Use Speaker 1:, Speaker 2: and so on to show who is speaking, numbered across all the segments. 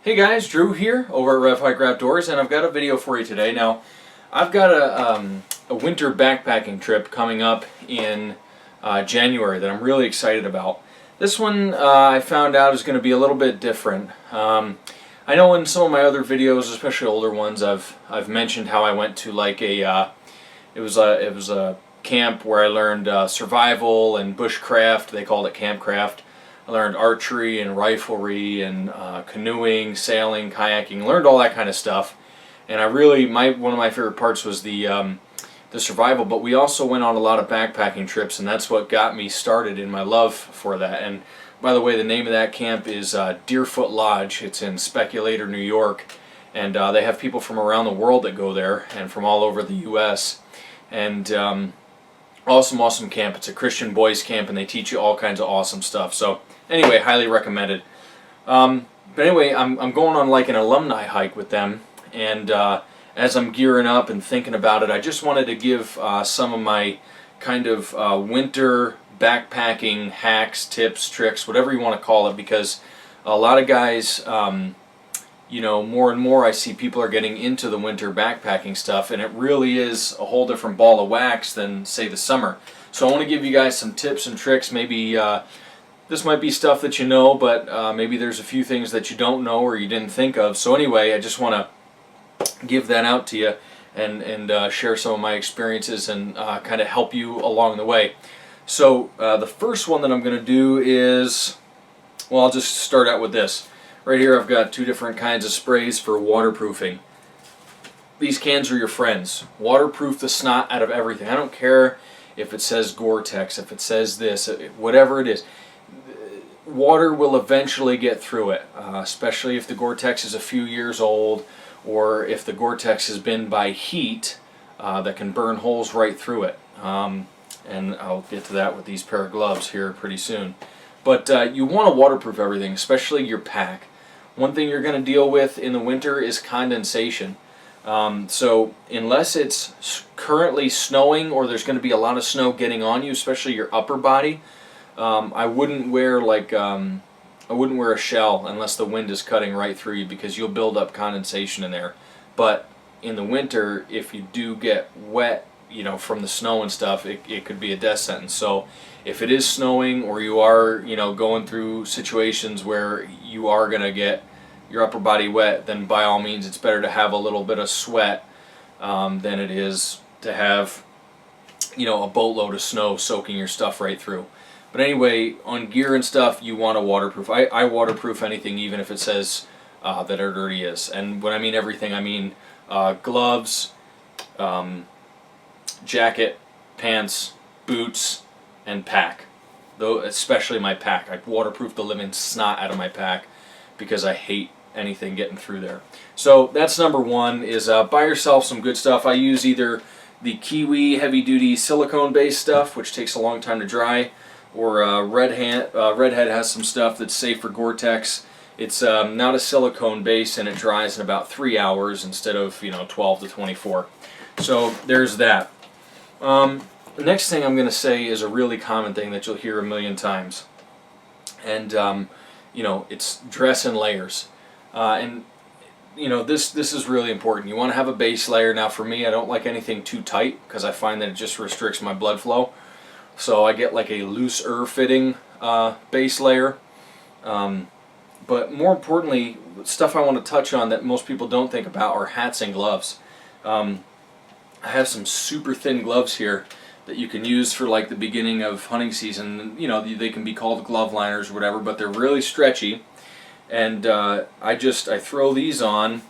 Speaker 1: Hey guys, Drew here over at RevHiker Outdoors, and I've got a video for you today. Now, I've got a winter backpacking trip coming up in January that I'm really excited about. This one I found out is going to be a little bit different. I know in some of my other videos, especially older ones, I've mentioned how I went to like it was a camp where I learned survival and bushcraft. They called it campcraft. I learned archery and riflery and canoeing, sailing, kayaking. Learned all that kind of stuff, and I really one of my favorite parts was the survival. But we also went on a lot of backpacking trips, and that's what got me started in my love for that. And by the way, the name of that camp is Deerfoot Lodge. It's in Speculator, New York, and they have people from around the world that go there and from all over the U.S. And awesome camp. It's a Christian boys camp, and they teach you all kinds of awesome stuff. So anyway, highly recommended. But anyway, I'm going on like an alumni hike with them, and as I'm gearing up and thinking about it, I just wanted to give some of my kind of winter backpacking hacks, tips, tricks, whatever you want to call it, because a lot of guys, you know, more and more I see people are getting into the winter backpacking stuff, and it really is a whole different ball of wax than, say, the summer. So I want to give you guys some tips and tricks. Maybe this might be stuff that you know, but maybe there's a few things that you don't know or you didn't think of. So anyway, I just want to give that out to you and share some of my experiences and kind of help you along the way. So the first one that I'm going to do is, well, I'll just start out with this. Right here I've got two different kinds of sprays for waterproofing. These cans are your friends. Waterproof the snot out of everything. I don't care if it says Gore-Tex, if it says this, whatever it is. Water will eventually get through it, especially if the Gore-Tex is a few years old, or if the Gore-Tex has been by heat that can burn holes right through it. And I'll get to that with these pair of gloves here pretty soon. But you want to waterproof everything, especially your pack. One thing you're going to deal with in the winter is condensation. So unless it's currently snowing or there's going to be a lot of snow getting on you, especially your upper body, I wouldn't wear a shell unless the wind is cutting right through you, because you'll build up condensation in there. But in the winter, if you do get wet, you know, from the snow and stuff, it could be a death sentence. So if it is snowing, or you are, you know, going through situations where you are going to get your upper body wet, then by all means it's better to have a little bit of sweat than it is to have, you know, a boatload of snow soaking your stuff right through. But anyway, on gear and stuff, you want to waterproof. I waterproof anything, even if it says that it already is. And when I mean everything, I mean gloves, jacket, pants, boots, and pack. Though especially my pack. I waterproof the living snot out of my pack because I hate anything getting through there. So that's number one, is buy yourself some good stuff. I use either the Kiwi heavy-duty silicone-based stuff, which takes a long time to dry, or Redhead has some stuff that's safe for Gore-Tex. It's not a silicone base, and it dries in about 3 hours instead of, you know, 12 to 24. So there's that. The next thing I'm going to say is a really common thing that you'll hear a million times, and you know, it's dress in layers. And you know, this is really important. You want to have a base layer. Now for me, I don't like anything too tight because I find that it just restricts my blood flow. So I get like a looser fitting base layer. But more importantly, stuff I want to touch on that most people don't think about are hats and gloves. I have some super thin gloves here that you can use for like the beginning of hunting season. You know, they can be called glove liners or whatever, but they're really stretchy. And I throw these on,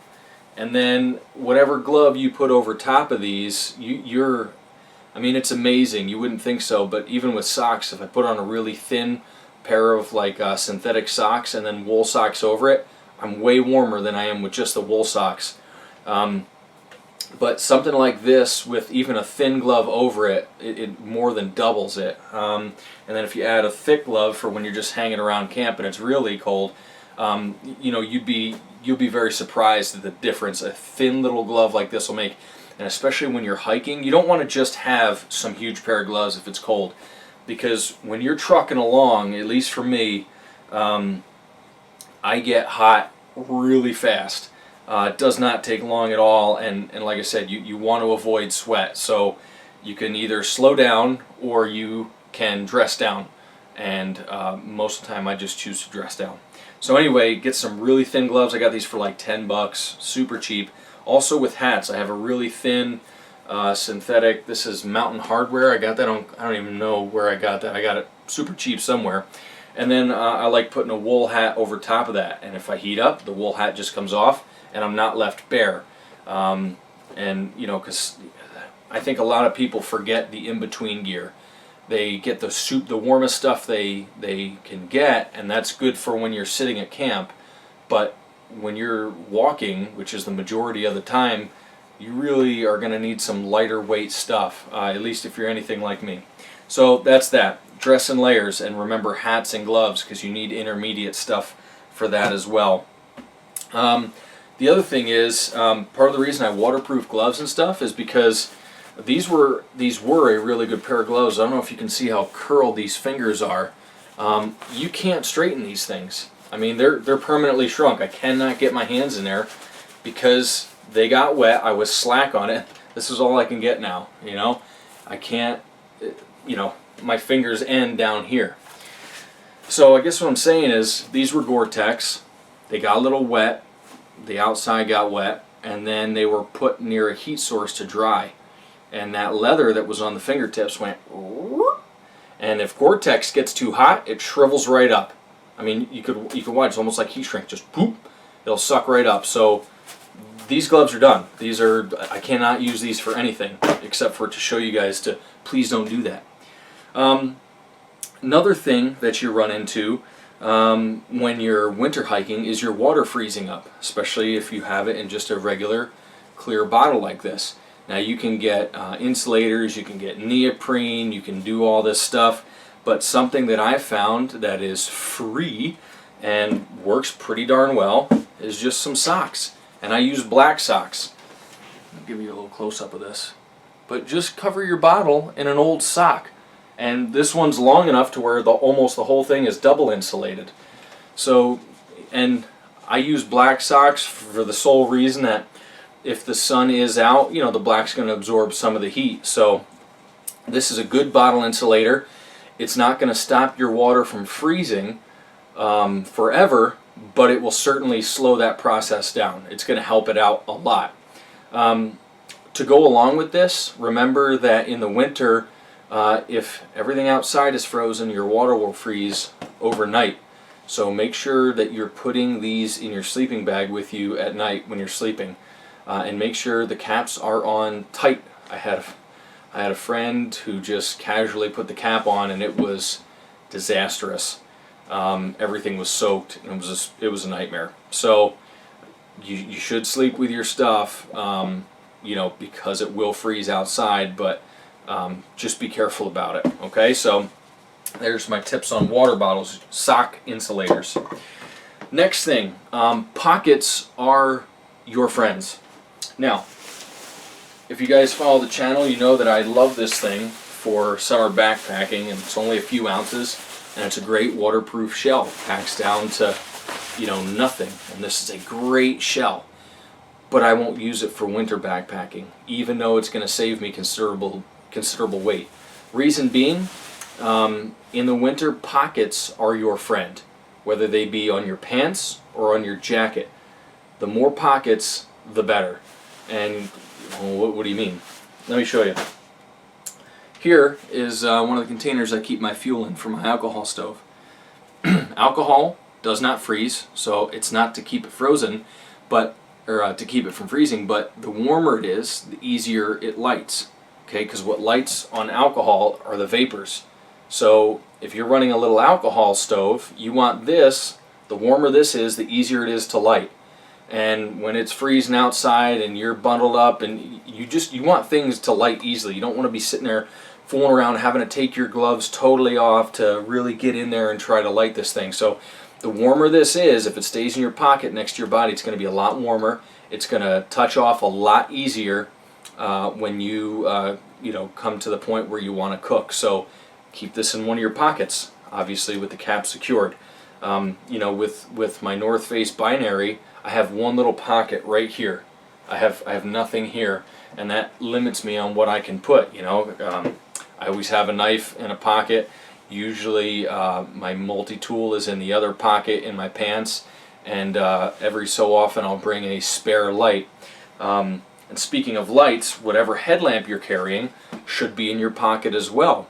Speaker 1: and then whatever glove you put over top of these, I mean, it's amazing. You wouldn't think so, but even with socks, if I put on a really thin pair of like synthetic socks and then wool socks over it, I'm way warmer than I am with just the wool socks. But something like this with even a thin glove over it, it more than doubles it. And then if you add a thick glove for when you're just hanging around camp and it's really cold, you know, you'll be very surprised at the difference a thin little glove like this will make. And especially when you're hiking, you don't want to just have some huge pair of gloves if it's cold, because when you're trucking along, at least for me, I get hot really fast. It does not take long at all, and like I said, you want to avoid sweat. So you can either slow down or you can dress down, and most of the time I just choose to dress down. So anyway, get some really thin gloves. I got these for like 10 bucks, super cheap. Also with hats, I have a really thin synthetic. This is Mountain Hardware. I got that on, I don't even know where I got that. I got it super cheap somewhere. And then I like putting a wool hat over top of that, and if I heat up, the wool hat just comes off and I'm not left bare. And you know, because I think a lot of people forget the in-between gear. They get the warmest stuff they can get, and that's good for when you're sitting at camp. But when you're walking, which is the majority of the time, you really are going to need some lighter weight stuff, at least if you're anything like me. So that's that. Dress in layers, and remember hats and gloves, because you need intermediate stuff for that as well. The other thing is, part of the reason I waterproof gloves and stuff is because these were a really good pair of gloves. I don't know if you can see how curled these fingers are. You can't straighten these things. I mean, they're permanently shrunk. I cannot get my hands in there because they got wet. I was slack on it. This is all I can get now, you know. I can't, you know, my fingers end down here. So I guess what I'm saying is these were Gore-Tex. They got a little wet. The outside got wet, and then they were put near a heat source to dry. And that leather that was on the fingertips went, and if Gore-Tex gets too hot, it shrivels right up. I mean, you could watch, it's almost like heat shrink, just poop, it'll suck right up. So these gloves are done. I cannot use these for anything except for to show you guys to please don't do that. Another thing that you run into when you're winter hiking is your water freezing up, especially if you have it in just a regular clear bottle like this. Now you can get insulators, you can get neoprene, you can do all this stuff, but something that I found that is free and works pretty darn well is just some socks. And I use black socks. I'll give you a little close-up of this. But just cover your bottle in an old sock. And this one's long enough to where almost the whole thing is double insulated. So, and I use black socks for the sole reason that if the sun is out, you know, the black's going to absorb some of the heat. So this is a good bottle insulator. It's not going to stop your water from freezing forever, but it will certainly slow that process down. It's going to help it out a lot. To go along with this, remember that in the winter, if everything outside is frozen, your water will freeze overnight. So make sure that you're putting these in your sleeping bag with you at night when you're sleeping. And make sure the caps are on tight. I had a friend who just casually put the cap on and it was disastrous. Everything was soaked and it was a nightmare. So you should sleep with your stuff, you know, because it will freeze outside, but just be careful about it. Okay, so there's my tips on water bottles, sock insulators. Next thing, pockets are your friends. Now, if you guys follow the channel, you know that I love this thing for summer backpacking, and it's only a few ounces, and it's a great waterproof shell. Packs down to, you know, nothing, and this is a great shell. But I won't use it for winter backpacking, even though it's going to save me considerable weight. Reason being, in the winter, pockets are your friend, whether they be on your pants or on your jacket. The more pockets, the better. And what do you mean? Let me show you. Here is one of the containers I keep my fuel in for my alcohol stove. Alcohol does not freeze, so it's not to keep it frozen, or to keep it from freezing, but the warmer it is, the easier it lights. Okay, because what lights on alcohol are the vapors. So if you're running a little alcohol stove, you want this, the warmer this is, the easier it is to light. And when it's freezing outside and you're bundled up and you want things to light easily. You don't want to be sitting there fooling around having to take your gloves totally off to really get in there and try to light this thing. So the warmer this is, if it stays in your pocket next to your body, it's going to be a lot warmer. It's going to touch off a lot easier when you come to the point where you want to cook. So keep this in one of your pockets, obviously with the cap secured. You know, with my North Face binary, I have one little pocket right here. I have nothing here, and that limits me on what I can put. You know, I always have a knife in a pocket. Usually, my multi-tool is in the other pocket in my pants, and every so often I'll bring a spare light. And speaking of lights, whatever headlamp you're carrying should be in your pocket as well.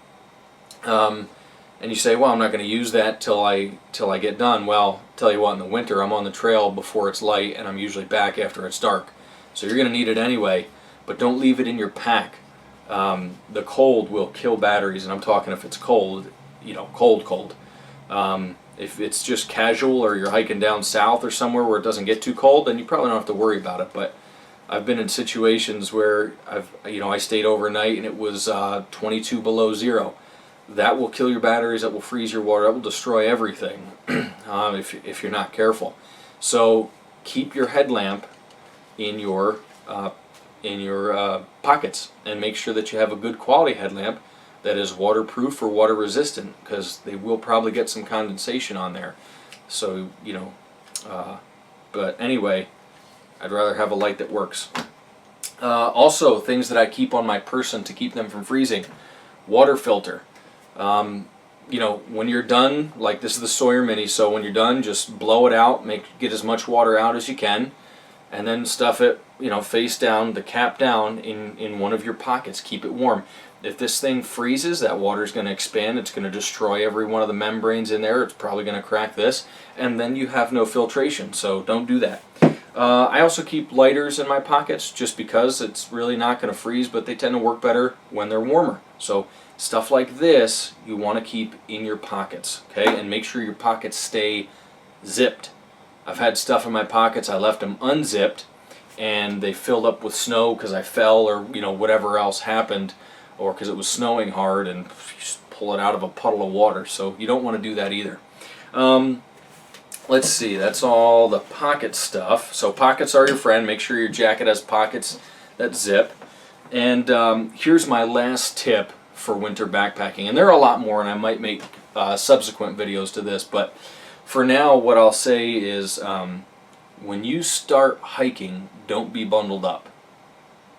Speaker 1: And you say, well, I'm not going to use that till I get done. Well, tell you what, in the winter I'm on the trail before it's light, and I'm usually back after it's dark. So you're going to need it anyway, but don't leave it in your pack. The cold will kill batteries, and I'm talking if it's cold, you know, cold. If it's just casual, or you're hiking down south or somewhere where it doesn't get too cold, then you probably don't have to worry about it. But I've been in situations where I stayed overnight and it was 22 below zero. That will kill your batteries, that will freeze your water, that will destroy everything if you're not careful. So keep your headlamp in your pockets, and make sure that you have a good quality headlamp that is waterproof or water resistant, because they will probably get some condensation on there. So, you know, but anyway, I'd rather have a light that works. Also, things that I keep on my person to keep them from freezing: water filter. You know, when you're done, like this is the Sawyer Mini, so when you're done, just blow it out, get as much water out as you can, and then stuff it, you know, face down, the cap down, in one of your pockets. Keep it warm. If this thing freezes, that water is going to expand. It's going to destroy every one of the membranes in there. It's probably going to crack this, and then you have no filtration, so don't do that. I also keep lighters in my pockets, just because it's really not going to freeze, but they tend to work better when they're warmer. So stuff like this you want to keep in your pockets, okay? And make sure your pockets stay zipped. I've had stuff in my pockets, I left them unzipped, and they filled up with snow because I fell, or you know, whatever else happened, or because it was snowing hard, and just pull it out of a puddle of water. So you don't want to do that either. Let's see, that's all the pocket stuff. So pockets are your friend. Make sure your jacket has pockets that zip. And here's my last tip for winter backpacking. And there are a lot more, and I might make subsequent videos to this. But for now, what I'll say is when you start hiking, don't be bundled up.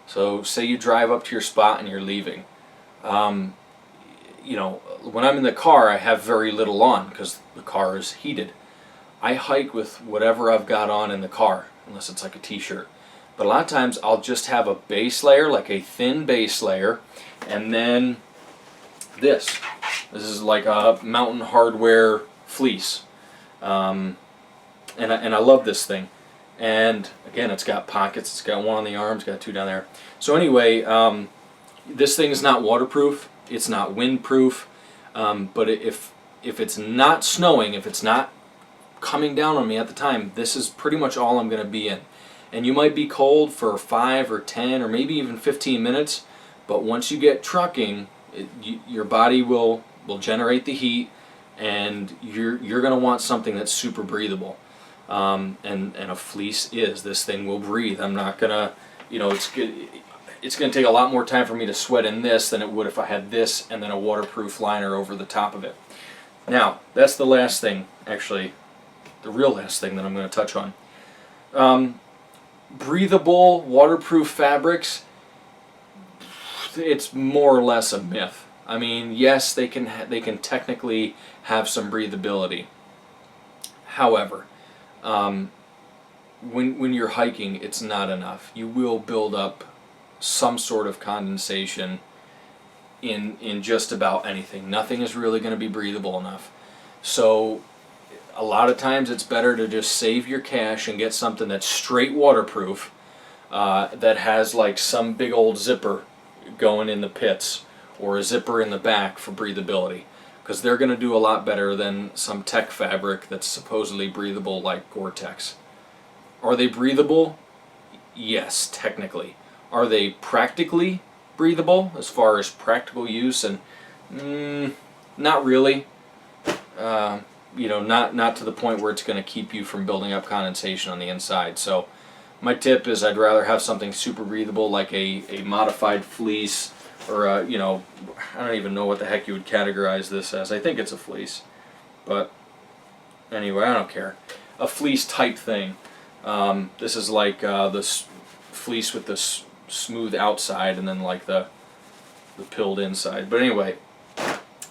Speaker 1: So say you drive up to your spot and you're leaving. You know, when I'm in the car, I have very little on because the car is heated. I hike with whatever I've got on in the car, unless it's like a t-shirt. But a lot of times I'll just have a base layer, like a thin base layer, and then this. This is like a Mountain Hardwear fleece. And I love this thing. And again, it's got pockets, it's got one on the arms, got two down there. So anyway, this thing is not waterproof, it's not windproof, but if it's not snowing, if it's not coming down on me at the time, this is pretty much all I'm going to be in. And you might be cold for 5 or 10 or maybe even 15 minutes, but once you get trucking, your body will generate the heat, and you're going to want something that's super breathable. And a fleece is. This thing will breathe. I'm not going to, you know, it's going to take a lot more time for me to sweat in this than it would if I had this and then a waterproof liner over the top of it. Now, that's the last thing, actually, the real last thing that I'm going to touch on. Breathable, waterproof fabrics, it's more or less a myth. I mean, yes, they can technically have some breathability. However, when you're hiking, it's not enough. You will build up some sort of condensation in just about anything. Nothing is really going to be breathable enough. So a lot of times it's better to just save your cash and get something that's straight waterproof, that has like some big old zipper going in the pits, or a zipper in the back for breathability, because they're going to do a lot better than some tech fabric that's supposedly breathable like Gore-Tex. Are they breathable? Yes, technically. Are they practically breathable as far as practical use? And not really. You know, not to the point where it's going to keep you from building up condensation on the inside. So my tip is I'd rather have something super breathable, like a modified fleece, or you know, I don't even know what the heck you would categorize this as. I think it's a fleece, but Anyway, I don't care. A fleece type thing. This is like the fleece with the smooth outside and then like the pilled inside. But anyway,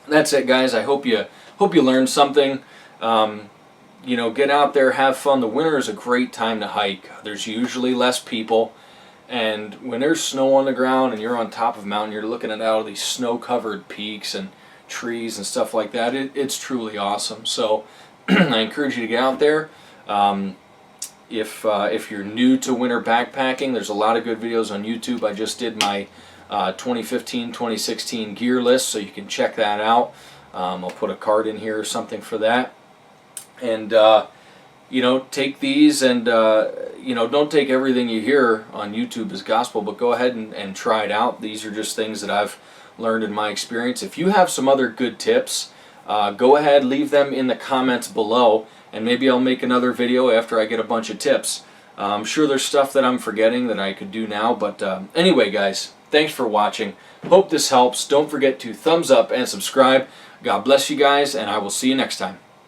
Speaker 1: that's it, guys. I hope you learned something. You know, get out there, have fun. The winter is a great time to hike. There's usually less people, and when there's snow on the ground and you're on top of a mountain, you're looking at all these snow-covered peaks and trees and stuff like that. It's truly awesome. So I encourage you to get out there. If you're new to winter backpacking, there's a lot of good videos on YouTube. I just did my 2015-2016 gear list, so you can check that out. I'll put a card in here or something for that. And you know, take these and you know, don't take everything you hear on YouTube as gospel, but go ahead and try it out. These are just things that I've learned in my experience. If you have some other good tips, go ahead, leave them in the comments below, and maybe I'll make another video after I get a bunch of tips. I'm sure there's stuff that I'm forgetting that I could do now, but anyway, guys, thanks for watching. Hope this helps. Don't forget to thumbs up and subscribe. God bless you guys, and I will see you next time.